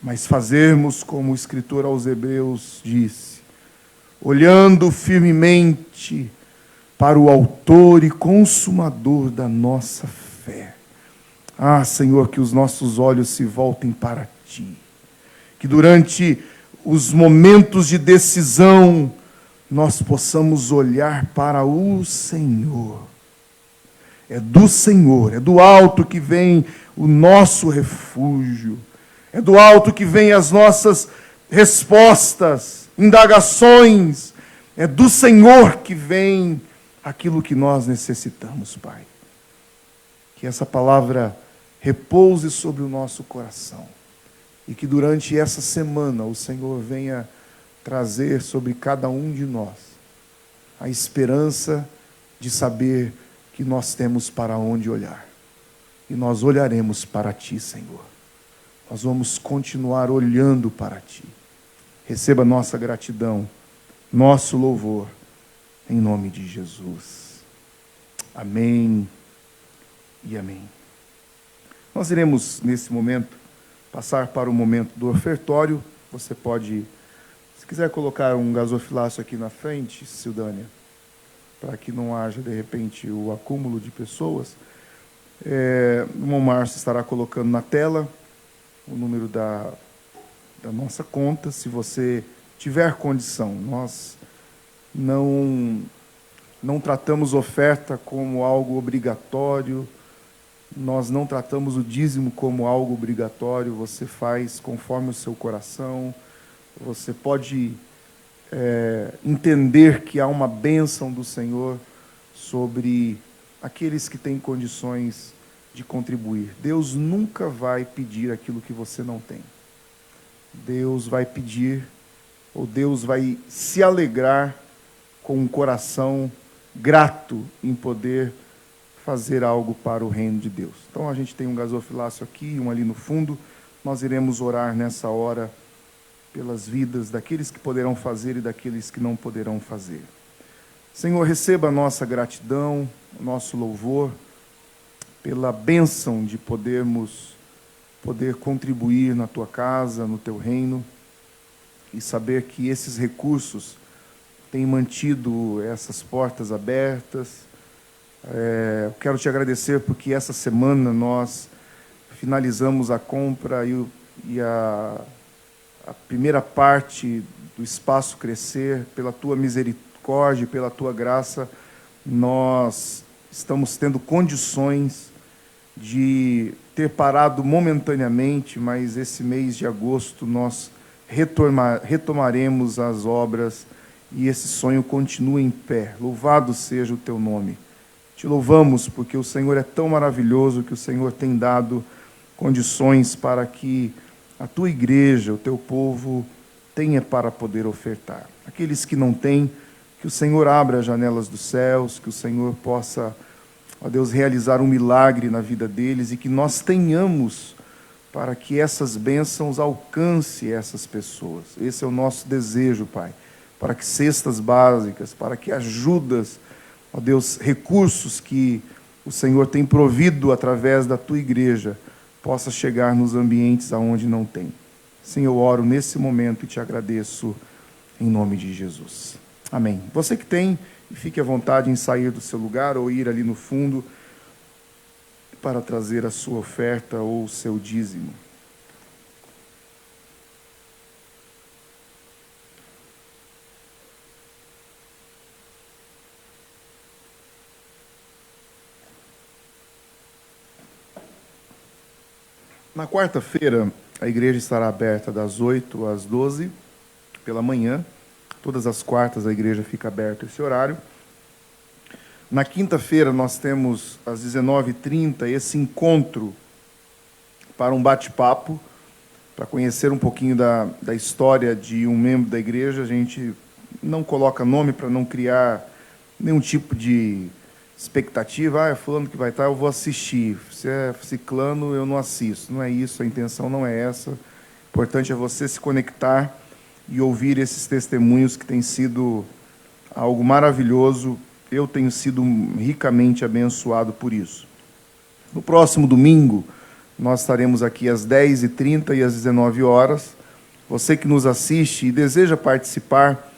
mas fazermos como o escritor aos Hebreus disse, olhando firmemente para o autor e consumador da nossa fé. Ah, Senhor, que os nossos olhos se voltem para Ti. Que durante os momentos de decisão, nós possamos olhar para o Senhor. É do Senhor, é do alto que vem o nosso refúgio. É do alto que vem as nossas respostas, indagações. É do Senhor que vem aquilo que nós necessitamos, Pai. Que essa palavra repouse sobre o nosso coração. E que durante essa semana o Senhor venha trazer sobre cada um de nós a esperança de saber que nós temos para onde olhar. E nós olharemos para Ti, Senhor. Nós vamos continuar olhando para Ti. Receba nossa gratidão, nosso louvor, em nome de Jesus. Amém e amém. Nós iremos, nesse momento, passar para o momento do ofertório. Você pode, se quiser colocar um gasofilácio aqui na frente, Sildânia, para que não haja, de repente, o acúmulo de pessoas. O irmão Márcio estará colocando na tela o número da nossa conta, se você tiver condição. Nós não tratamos oferta como algo obrigatório, nós não tratamos o dízimo como algo obrigatório, você faz conforme o seu coração, você pode entender que há uma bênção do Senhor sobre aqueles que têm condições de contribuir. Deus nunca vai pedir aquilo que você não tem. Deus vai pedir, ou Deus vai se alegrar com um coração grato em poder fazer algo para o reino de Deus. Então a gente tem um gasofilácio aqui, um ali no fundo. Nós iremos orar nessa hora pelas vidas daqueles que poderão fazer e daqueles que não poderão fazer. Senhor, receba a nossa gratidão, o nosso louvor, pela bênção de poder contribuir na Tua casa, no Teu reino, e saber que esses recursos têm mantido essas portas abertas. Eu quero Te agradecer porque essa semana nós finalizamos a compra e a primeira parte do Espaço Crescer. Pela Tua misericórdia, pela Tua graça, nós estamos tendo condições de ter parado momentaneamente, mas esse mês de agosto nós retomaremos as obras e esse sonho continua em pé. Louvado seja o Teu nome. Te louvamos porque o Senhor é tão maravilhoso, que o Senhor tem dado condições para que a Tua igreja, o Teu povo, tenha para poder ofertar. Aqueles que não têm, que o Senhor abra as janelas dos céus, que o Senhor possa, ó Deus, realizar um milagre na vida deles e que nós tenhamos para que essas bênçãos alcancem essas pessoas. Esse é o nosso desejo, Pai, para que cestas básicas, para que ajudas, ó Deus, recursos que o Senhor tem provido através da Tua igreja, possa chegar nos ambientes aonde não tem. Senhor, eu oro nesse momento e Te agradeço em nome de Jesus. Amém. Você que tem, fique à vontade em sair do seu lugar ou ir ali no fundo para trazer a sua oferta ou o seu dízimo. Na quarta-feira, a igreja estará aberta das 8 às 12 pela manhã. Todas as quartas a igreja fica aberta esse horário. Na quinta-feira nós temos às 19h30 esse encontro para um bate-papo, para conhecer um pouquinho da história de um membro da igreja. A gente não coloca nome para não criar nenhum tipo de expectativa. É fulano que vai estar, eu vou assistir. Se é ciclano, eu não assisto. Não é isso, a intenção não é essa. O importante é você se conectar e ouvir esses testemunhos que têm sido algo maravilhoso. Eu tenho sido ricamente abençoado por isso. No próximo domingo, nós estaremos aqui às 10h30 e às 19h. Você que nos assiste e deseja participar,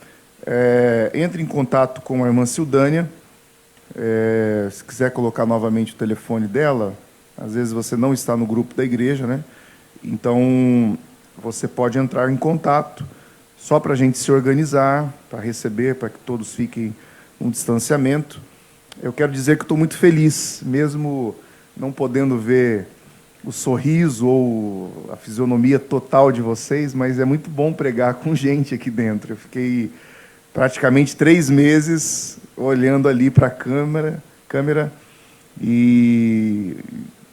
entre em contato com a irmã Sildânia. Se quiser colocar novamente o telefone dela, às vezes você não está no grupo da igreja, né? Então, você pode entrar em contato, só para a gente se organizar, para receber, para que todos fiquem um distanciamento. Eu quero dizer que estou muito feliz, mesmo não podendo ver o sorriso ou a fisionomia total de vocês, mas é muito bom pregar com gente aqui dentro. Eu fiquei praticamente 3 meses olhando ali para a câmera e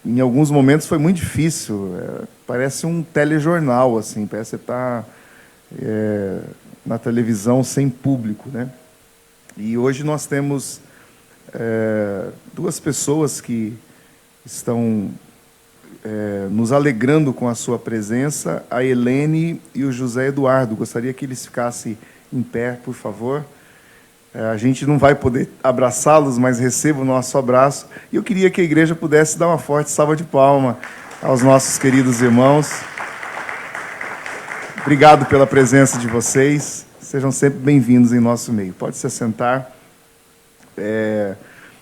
em alguns momentos foi muito difícil. Parece um telejornal, assim, parece que você está na televisão sem público, né? E hoje nós temos 2 pessoas que estão nos alegrando com a sua presença, a Helene e o José Eduardo. Gostaria que eles ficassem em pé, por favor. A gente não vai poder abraçá-los, mas receba o nosso abraço. E eu queria que a igreja pudesse dar uma forte salva de palmas aos nossos queridos irmãos. Obrigado pela presença de vocês. Sejam sempre bem-vindos em nosso meio. Pode se assentar.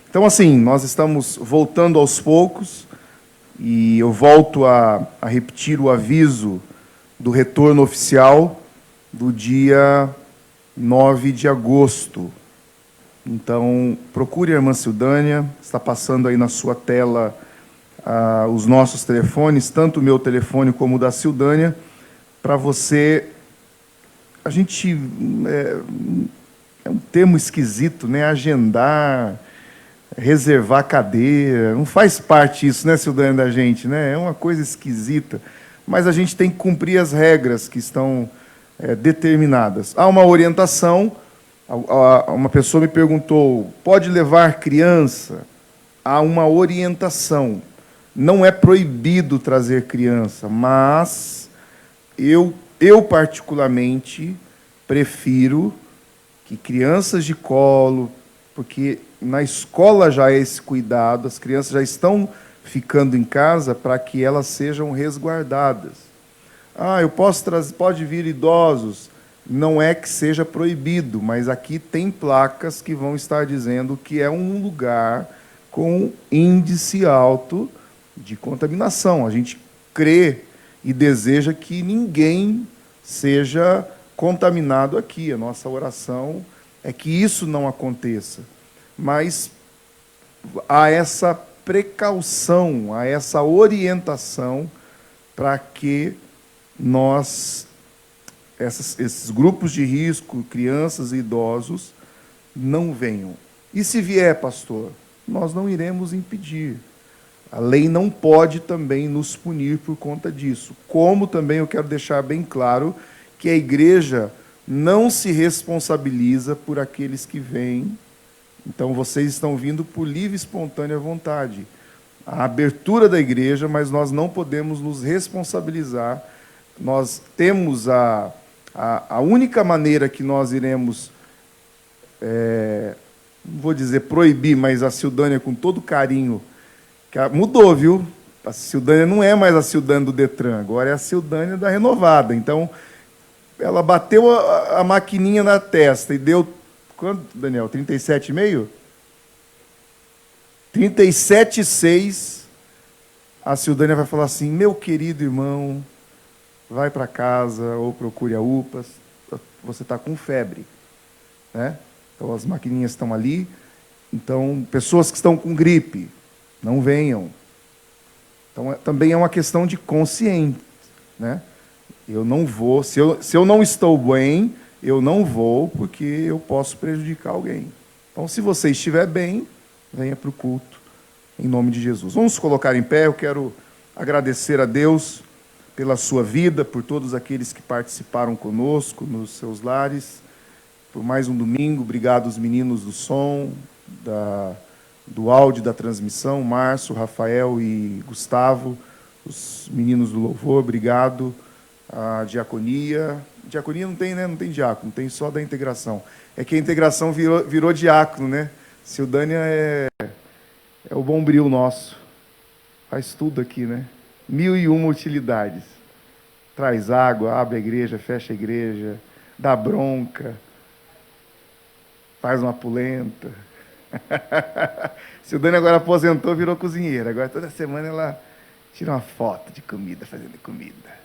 Então, assim, nós estamos voltando aos poucos e eu volto a repetir o aviso do retorno oficial do dia 9 de agosto. Então, procure a irmã Sildânia, está passando aí na sua tela os nossos telefones, tanto o meu telefone como o da Sildânia, para você... A gente... É um termo esquisito, né? Agendar, reservar cadeira, não faz parte isso, né, Sildânia, da gente, né? É uma coisa esquisita, mas a gente tem que cumprir as regras que estão determinadas. Há uma orientação, uma pessoa me perguntou, pode levar criança? Há uma orientação, não é proibido trazer criança, mas eu particularmente prefiro que crianças de colo, porque na escola já é esse cuidado, as crianças já estão ficando em casa para que elas sejam resguardadas. Eu posso trazer, pode vir idosos, não é que seja proibido, mas aqui tem placas que vão estar dizendo que é um lugar com índice alto de contaminação. A gente crê e deseja que ninguém seja contaminado aqui. A nossa oração é que isso não aconteça. Mas há essa precaução, há essa orientação para que esses grupos de risco, crianças e idosos, não venham. E se vier, pastor, nós não iremos impedir. A lei não pode também nos punir por conta disso. Como também eu quero deixar bem claro que a igreja não se responsabiliza por aqueles que vêm. Então, vocês estão vindo por livre e espontânea vontade. A abertura da igreja, mas nós não podemos nos responsabilizar. Nós temos a única maneira que nós iremos, não vou dizer proibir, mas a Sildânia, com todo carinho, mudou, viu? A Sildânia não é mais a Sildânia do Detran, agora é a Sildânia da Renovada. Então, ela bateu a maquininha na testa e deu... Quanto, Daniel? 37,5? 37,6. A Sildânia vai falar assim, meu querido irmão, vai para casa ou procure a UPA, você está com febre. Né? Então, as maquininhas estão ali. Então, pessoas que estão com gripe, não venham. Então, também é uma questão de consciência. Né? Eu não vou, se eu não estou bem, eu não vou, porque eu posso prejudicar alguém. Então, se você estiver bem, venha para o culto, em nome de Jesus. Vamos colocar em pé, eu quero agradecer a Deus pela sua vida, por todos aqueles que participaram conosco nos seus lares, por mais um domingo. Obrigado aos meninos do som, do áudio, da transmissão, Márcio, Rafael e Gustavo, os meninos do louvor, obrigado. A diaconia. Diaconia não tem, né? Não tem diácono, tem só da integração. É que a integração virou diácono, né? Sildânia é o bombril nosso. Faz tudo aqui, né? 1001 utilidades. Traz água, abre a igreja, fecha a igreja, dá bronca, faz uma polenta. Sildânia agora aposentou, virou cozinheira. Agora toda semana ela tira uma foto de comida, fazendo comida.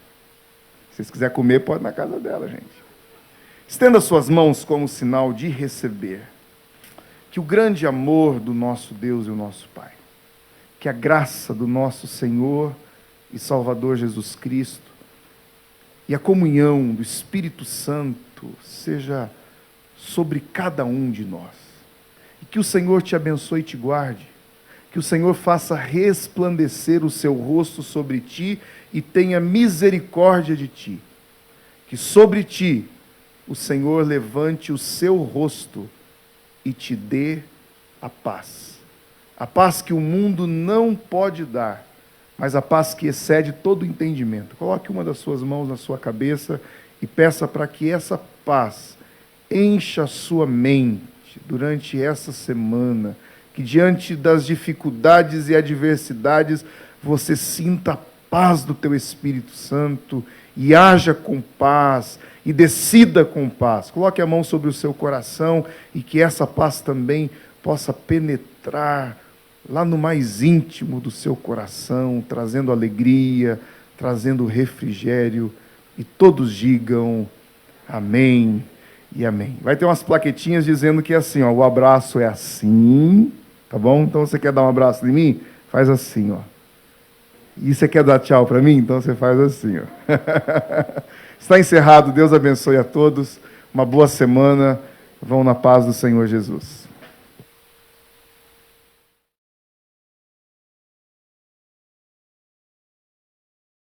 Se vocês quiserem comer, pode ir na casa dela, gente. Estenda suas mãos como sinal de receber. Que o grande amor do nosso Deus e o nosso Pai, que a graça do nosso Senhor e Salvador Jesus Cristo e a comunhão do Espírito Santo seja sobre cada um de nós. E que o Senhor te abençoe e te guarde. Que o Senhor faça resplandecer o seu rosto sobre ti e tenha misericórdia de ti. Que sobre ti o Senhor levante o seu rosto e te dê a paz. A paz que o mundo não pode dar, mas a paz que excede todo entendimento. Coloque uma das suas mãos na sua cabeça e peça para que essa paz encha a sua mente durante essa semana, que diante das dificuldades e adversidades você sinta a paz do teu Espírito Santo e haja com paz e decida com paz. Coloque a mão sobre o seu coração e que essa paz também possa penetrar lá no mais íntimo do seu coração, trazendo alegria, trazendo refrigério, e todos digam amém e amém. Vai ter umas plaquetinhas dizendo que é assim, ó, o abraço é assim, tá bom? Então você quer dar um abraço em mim? Faz assim, ó. E você quer dar tchau para mim? Então você faz assim, ó. Está encerrado. Deus abençoe a todos. Uma boa semana. Vão na paz do Senhor Jesus.